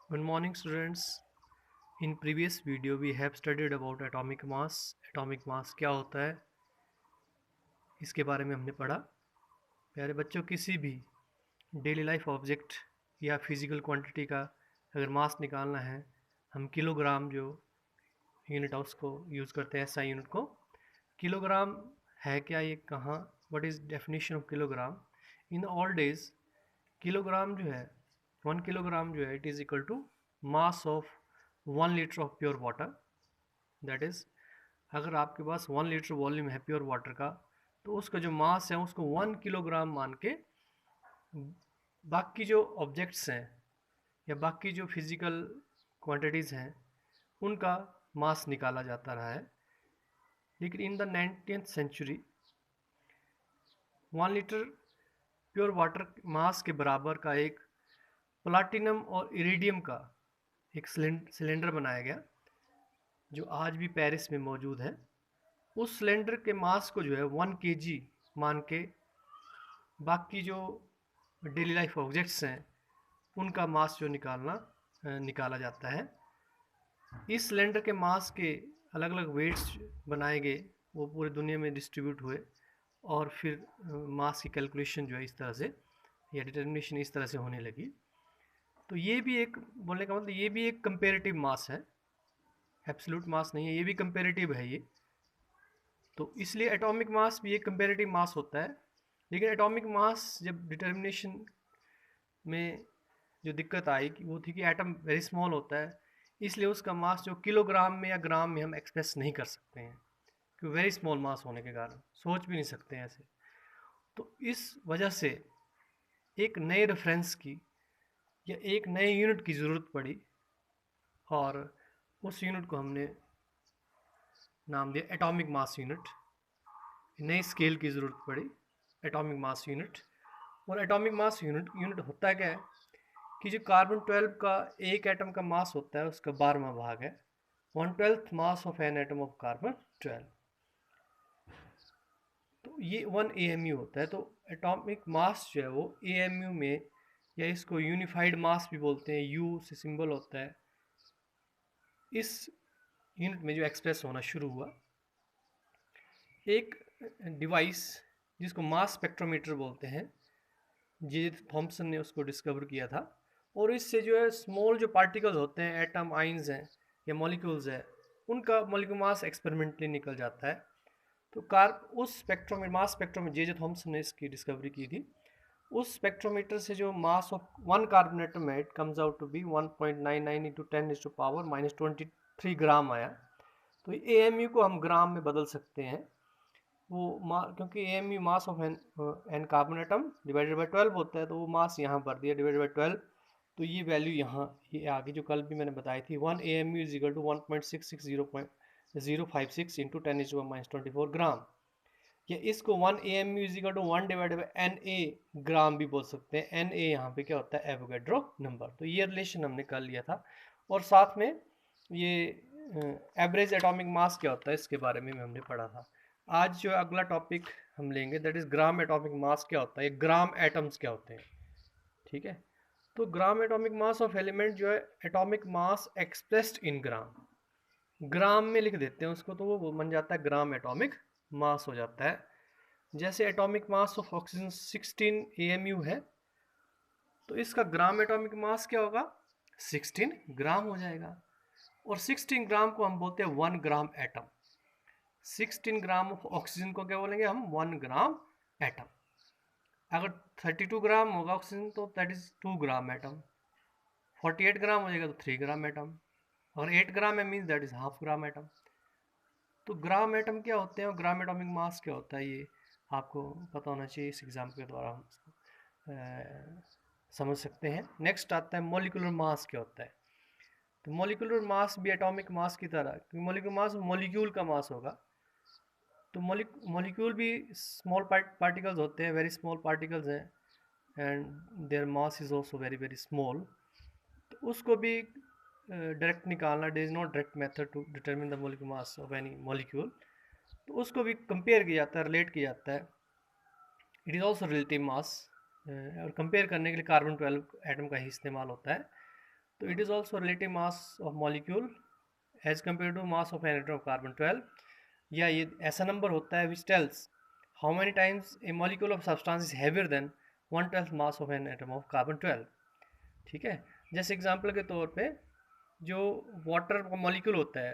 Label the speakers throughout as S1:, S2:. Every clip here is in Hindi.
S1: Good morning, students. In previous video, we have studied about atomic mass. Atomic mass क्या होता है, इसके बारे में हमने पढ़ा. प्यारे बच्चों, किसी भी डेली लाइफ ऑब्जेक्ट या फिजिकल क्वांटिटी का अगर मास निकालना है, हम किलोग्राम जो यूनिट है उसको यूज़ करते हैं, एसआई यूनिट को. किलोग्राम है क्या, ये कहाँ, what is definition of kilogram. In all days kilogram जो है, 1 किलोग्राम जो है, it is equal to mass of 1 litre of pure water. That is, अगर आपके पास 1 लीटर वॉल्यूम है प्योर वाटर का, तो उसका जो मास है उसको 1 किलोग्राम मान के बाकी जो ऑब्जेक्ट्स हैं या बाकी जो फिजिकल क्वांटिटीज़ हैं उनका मास निकाला जाता रहा है. लेकिन in the 19th century 1 litre pure water mass के बराबर का एक प्लाटिनम और इरिडियम का एक सिलेंडर बनाया गया, जो आज भी पेरिस में मौजूद है. उस सिलेंडर के मास को जो है 1 kg मान के बाकी जो डेली लाइफ ऑब्जेक्ट्स हैं उनका मास जो निकाला जाता है. इस सिलेंडर के मास के अलग अलग वेट्स बनाए गए, वो पूरी दुनिया में डिस्ट्रीब्यूट हुए और फिर मास की कैलकुलेशन जो है इस तरह से या डिटर्मिनेशन इस तरह से होने लगी. तो ये भी एक, बोलने का मतलब ये भी एक कंपेरेटिव मास है, एब्सोल्यूट मास नहीं है, ये भी कंपेरेटिव है ये. तो इसलिए एटॉमिक मास भी एक कंपेरेटिव मास होता है. लेकिन एटॉमिक मास जब डिटर्मिनेशन में जो दिक्कत आई कि वो थी कि एटम वेरी स्मॉल होता है, इसलिए उसका मास जो किलोग्राम में या ग्राम में हम एक्सप्रेस नहीं कर सकते हैं, क्योंकि वेरी स्मॉल मास होने के कारण सोच भी नहीं सकते हैं ऐसे. तो इस वजह से एक नए रेफरेंस की या एक नए यूनिट की ज़रूरत पड़ी और उस यूनिट को हमने नाम दिया एटॉमिक मास यूनिट. नई स्केल की ज़रूरत पड़ी, एटॉमिक मास यूनिट. और एटॉमिक मास यूनिट होता क्या है कि जो कार्बन 12 का एक एटम का मास होता है उसका 12वां भाग है 1/12 mass of an atom of carbon 12. तो ये 1 AMU होता है. तो एटॉमिक मास जो है वो AMU में, या इसको यूनिफाइड मास भी बोलते हैं, यू से सिंबल होता है, इस यूनिट में जो एक्सप्रेस होना शुरू हुआ. एक डिवाइस जिसको मास स्पेक्ट्रोमीटर बोलते हैं, जे थॉम्सन ने उसको डिस्कवर किया था. और इससे जो है स्मॉल जो पार्टिकल्स होते हैं, एटम, आइंस हैं या मॉलिक्यूल्स हैं, उनका मॉलिक्यूल मास एक्सपेरिमेंटली निकल जाता है. तो उस spectrometer, mass spectrometer, J Thomson ने इसकी डिस्कवरी की थी, उस स्पेक्ट्रोमीटर से जो मास ऑफ 1 कार्बन एटम है, it comes out to be 1.99 into 10⁻⁻³ gram आया. तो AMU को हम ग्राम में बदल सकते हैं. वो क्योंकि AMU mass of an carbon atom divided by 12 होता है, तो वो मास यहाँ भर दिया डिवाइडेड बाई 12. तो ये वैल्यू यहाँ, ये आगे जो कल भी मैंने बताई थी, 1 AMU is equal to 1.660056 into 10⁻⁻24 gram. या इसको 1 AMU is equal to 1 divided by NA gram भी बोल सकते हैं. NA यहाँ पे क्या होता है, एवोगैड्रो नंबर. तो ये रिलेशन हमने कर लिया था. और साथ में ये एवरेज एटॉमिक मास क्या होता है इसके बारे में भी हमने पढ़ा था. आज जो अगला टॉपिक हम लेंगे, that is gram atomic mass क्या होता है, ग्राम एटम्स क्या होते हैं. ठीक है. तो gram atomic mass of element जो है, एटॉमिक मास एक्सप्रेस्ड इन ग्राम, ग्राम में लिख देते हैं उसको, तो वो बन जाता है ग्राम एटॉमिक मास हो जाता है. जैसे atomic mass of oxygen 16 AMU है, तो इसका ग्राम एटॉमिक मास क्या होगा, 16 ग्राम हो जाएगा. और 16 ग्राम को हम बोलते हैं 1 gram atom. 16 gram of oxygen को क्या बोलेंगे हम, 1 ग्राम एटम. अगर 32 ग्राम होगा ऑक्सीजन तो दैट इज 2 ग्राम एटम. 48 ग्राम हो जाएगा तो 3 ग्राम एटम. और 8 ग्राम है means that is half gram atom. तो ग्राम एटम क्या होते हैं और ग्राम एटॉमिक मास क्या होता है, ये आपको पता होना चाहिए. इस एग्जाम के द्वारा हम समझ सकते हैं. नेक्स्ट आता है मॉलिक्यूलर मास क्या होता है. तो मॉलिक्यूलर मास भी एटॉमिक मास की तरह, क्योंकि मॉलिक्यूलर मास मॉलिक्यूल का मास होगा. तो मॉलिक्यूल भी स्मॉल पार्टिकल्स होते हैं, वेरी स्मॉल पार्टिकल्स हैं, and their mass is also very very small. तो उसको भी डायरेक्ट निकालना, there is no direct method to determine the molecular mass of any molecule. तो उसको भी कंपेयर किया जाता है, रिलेट किया जाता है. इट इज़ ऑल्सो रिलेटिव मास. और कंपेयर करने के लिए कार्बन 12 एटम का ही इस्तेमाल होता है. तो it is also relative mass of molecule as compare to mass of an atom of carbon 12, या ये ऐसा नंबर होता है which tells how many times a molecule of substance is heavier than 1/12 mass of an atom of carbon 12। ठीक है, जैसे एग्जांपल के तौर पे जो वाटर का मॉलिक्यूल होता है,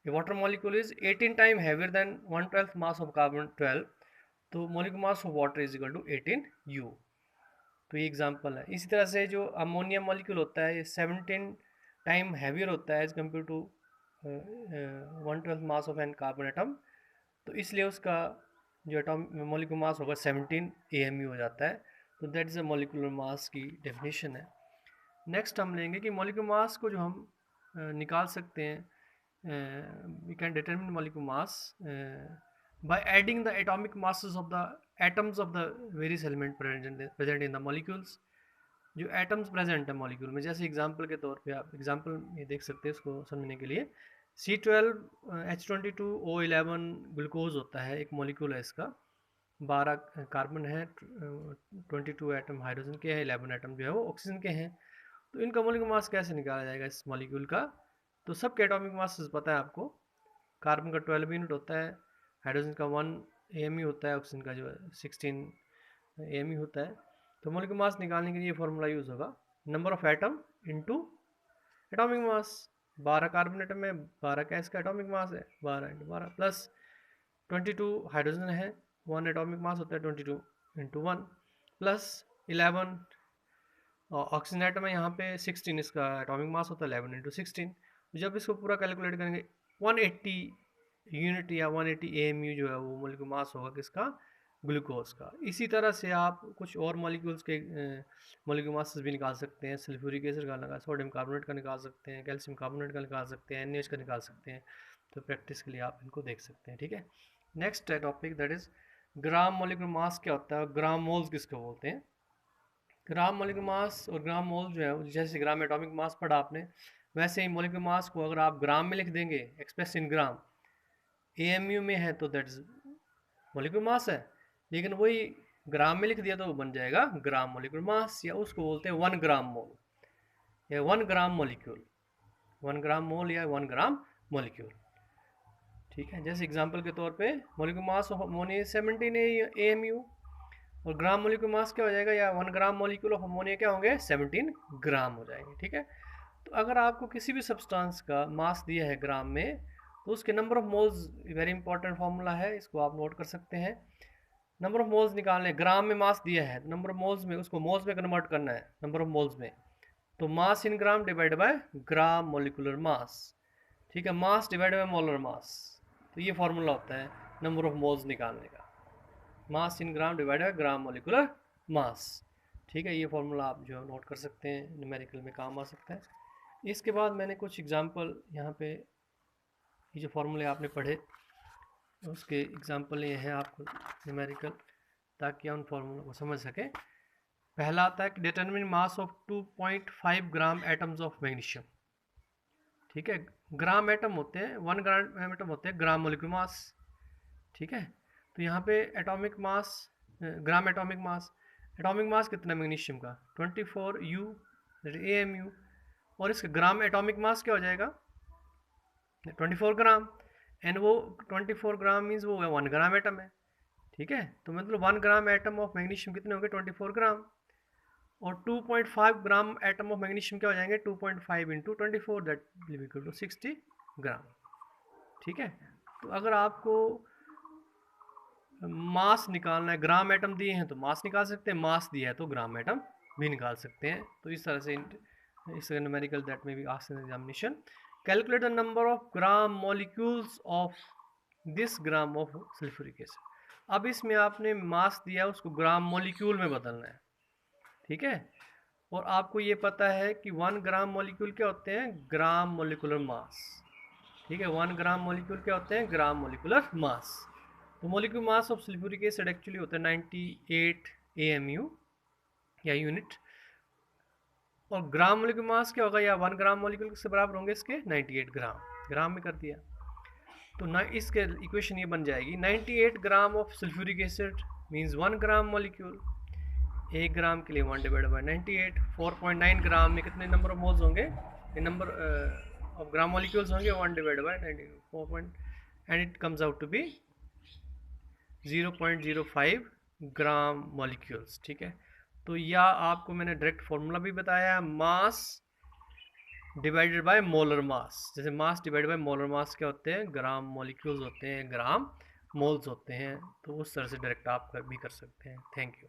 S1: water molecule is 18 time heavier than 1/12 mass of carbon 12, तो molecule mass of water is equal to 18 U। तो ये एग्जांपल है। इसी तरह से जो अमोनिया मॉलिक्यूल होता है ये 17 टाइम हैवियर होता है as compare to 1/12 mass of an carbon atom, तो इसलिए उसका जो एटॉमिक मॉलिक्यूलर मास होगा 17 AMU हो जाता है। तो that is a molecular mass की डेफिनेशन है। नेक्स्ट हम लेंगे कि मॉलिक्यूलर मास को जो हम निकाल सकते हैं, we can determine molecular mass by adding the atomic masses of the atoms of the various element present in the molecules. जो एटम्स प्रेजेंट है मॉलिक्यूल में, जैसे एग्जांपल के तौर पे आप एग्जांपल ये देख सकते हैं इसको समझने के लिए, C12H22O11 ग्लूकोज होता है, एक मॉलिक्यूल है इसका, 12 कार्बन है, 22 एटम हाइड्रोजन के हैं, 11 एटम जो है वो ऑक्सीजन के हैं। तो इनका मॉलिक्यूलर मास कैसे निकाला जाएगा इस मॉलिक्यूल का? तो सबके एटॉमिक मास पता है आपको, कार्बन का 12 यूनिट होता है, हाइड्रोजन का 1 AMU होता है, ऑक्सीजन का जो है 16 AMU होता है। तो मॉलिक्यूलर मास निकालने के लिए ये फॉर्मूला यूज़ होगा, number of atom into atomic mass. 12 carbon atom है, 12 का इसका एटॉमिक मास है, 12 × 12 प्लस 22 हाइड्रोजन है, 1 एटॉमिक मास होता है, 22 × 1 प्लस 11 ऑक्सीजन एटम है, यहाँ पे 16 इसका एटॉमिक मास होता है, 11 × 16। जब इसको पूरा कैलकुलेट करेंगे 180 यूनिट या 180 AMU जो है वो मॉलिक्यूलर मास होगा किसका? ग्लूकोज का। इसी तरह से आप कुछ और मॉलिक्यूल्स के मॉलिक्यूलर मासेस भी निकाल सकते हैं, सल्फ्यूरिक एसिड का निकाल, सोडियम कार्बोनेट का निकाल सकते हैं, कैल्शियम कार्बोनेट का निकाल सकते हैं, NaOH का निकाल सकते हैं। तो प्रैक्टिस के लिए आप इनको देख सकते हैं। ठीक है, नेक्स्ट है topic that is gram molecular मास क्या होता है, ग्राम मोल्स किसको बोलते हैं। ग्राम मॉलिक्यूलर मास और ग्राम मोल जो है, जैसे ग्राम एटॉमिक मास पढ़ा आपने, वैसे ही मॉलिक्यूलर मास को अगर आप ग्राम में लिख देंगे, एक्सप्रेस इन ग्राम, AMU में है तो दैट इज मॉलिक्यूलर मास है, लेकिन वही ग्राम में लिख दिया तो वो बन जाएगा ग्राम मॉलिक्यूलर मास, या उसको बोलते हैं 1 ग्राम मोल या 1 ग्राम मॉलिक्यूल, 1 ग्राम मोल या 1 ग्राम मॉलिक्यूल। ठीक है, जैसे एग्जांपल के तौर पे molecular mass of ammonia 17 AMU, और ग्राम मॉलिक्यूलर मास क्या हो जाएगा, या 1 ग्राम मॉलिक्यूल ऑफ अमोनिया क्या होंगे, 17 ग्राम हो जाएंगे। ठीक है, तो अगर आपको किसी भी सब्सटेंस का मास दिया है ग्राम में, तो उसके number of moles very important formula है, इसको आप नोट कर सकते हैं। नंबर ऑफ मोल्स निकालने, ग्राम में मास दिया है, नंबर ऑफ मोल्स में उसको मोल्स में कन्वर्ट करना है, नंबर ऑफ मोल्स में, तो mass in gram divide by gram molecular mass. ठीक है, mass divide by molar mass, तो ये फार्मूला होता है नंबर ऑफ मोल्स निकालने का, mass in gram divide by gram molecular mass. ठीक है, ये फार्मूला आप जो नोट कर सकते हैं, न्यूमेरिकल में काम आ सकता है। इसके बाद मैंने कुछ एग्जांपल यहाँ पे, ये जो फार्मूले आपने पढ़े उसके एग्जांपल ये हैं आपको न्यूमेरिकल, ताकि आप उन फार्मूलों को समझ सकें। पहला आता है कि determine mass of 2.5 gram atoms of magnesium. ठीक है, ग्राम एटम होते हैं, 1 ग्राम एटम होते हैं ग्राम मॉलिक्यूलर मास। ठीक है, तो यहाँ पे atomic mass, gram atomic mass कितना मैग्नीशियम का, 24 U AMU, और इसका ग्राम एटॉमिक मास क्या हो जाएगा, 24 ग्राम, एंड वो 24 ग्राम मीन्स वो 1 ग्राम एटम है। ठीक है, तो मतलब 1 ग्राम एटम ऑफ मैग्नीशियम कितने होंगे, 24 ग्राम, और 2.5 ग्राम एटम ऑफ मैग्नीशियम क्या हो जाएंगे, 2.5 × 24 that will be equal to 60 gram. ठीक है, तो अगर आपको मास निकालना है, ग्राम एटम दिए हैं तो मास निकाल सकते हैं, मास दिया है तो ग्राम एटम भी निकाल सकते हैं। तो इस तरह से इस न्यूमेरिकल दैट में भी asked in examination, calculate the number of gram molecules of this gram of sulphuric acid. अब इसमें आपने मास दिया, उसको ग्राम मॉलिक्यूल में बदलना है। ठीक है, और आपको ये पता है कि 1 ग्राम मॉलिक्यूल क्या होते हैं, ग्राम मॉलिक्यूलर मास। ठीक है, 1 ग्राम मॉलिक्यूल क्या होते हैं, ग्राम मॉलिक्यूलर मास। तो molecular mass of sulphuric acid actually होता है 98 AMU या यूनिट, और ग्राम मॉलिक्यूलर मास क्या होगा, या 1 ग्राम मॉलिक्यूल से बराबर होंगे इसके 98 ग्राम में कर दिया, तो ना इसके इक्वेशन ये बन जाएगी 98 gram of sulphuric acid means 1 gram molecule 1 ग्राम के लिए 1 डिवाइड बाई 98, 4.9 ग्राम में कितने नंबर ऑफ मोल्स होंगे, नंबर ऑफ ग्राम मॉलिक्यूल्स होंगे 1 divide by 94 and it comes out to be 0.05 gram molecules. ठीक है, तो या आपको मैंने डायरेक्ट फॉर्मूला भी बताया, mass divided by molar mass. जैसे mass divided by molar mass क्या होते हैं, ग्राम मॉलिक्यूल्स होते हैं, ग्राम मोल्स होते हैं, तो उस तरह से डायरेक्ट आप भी कर सकते हैं। Thank you.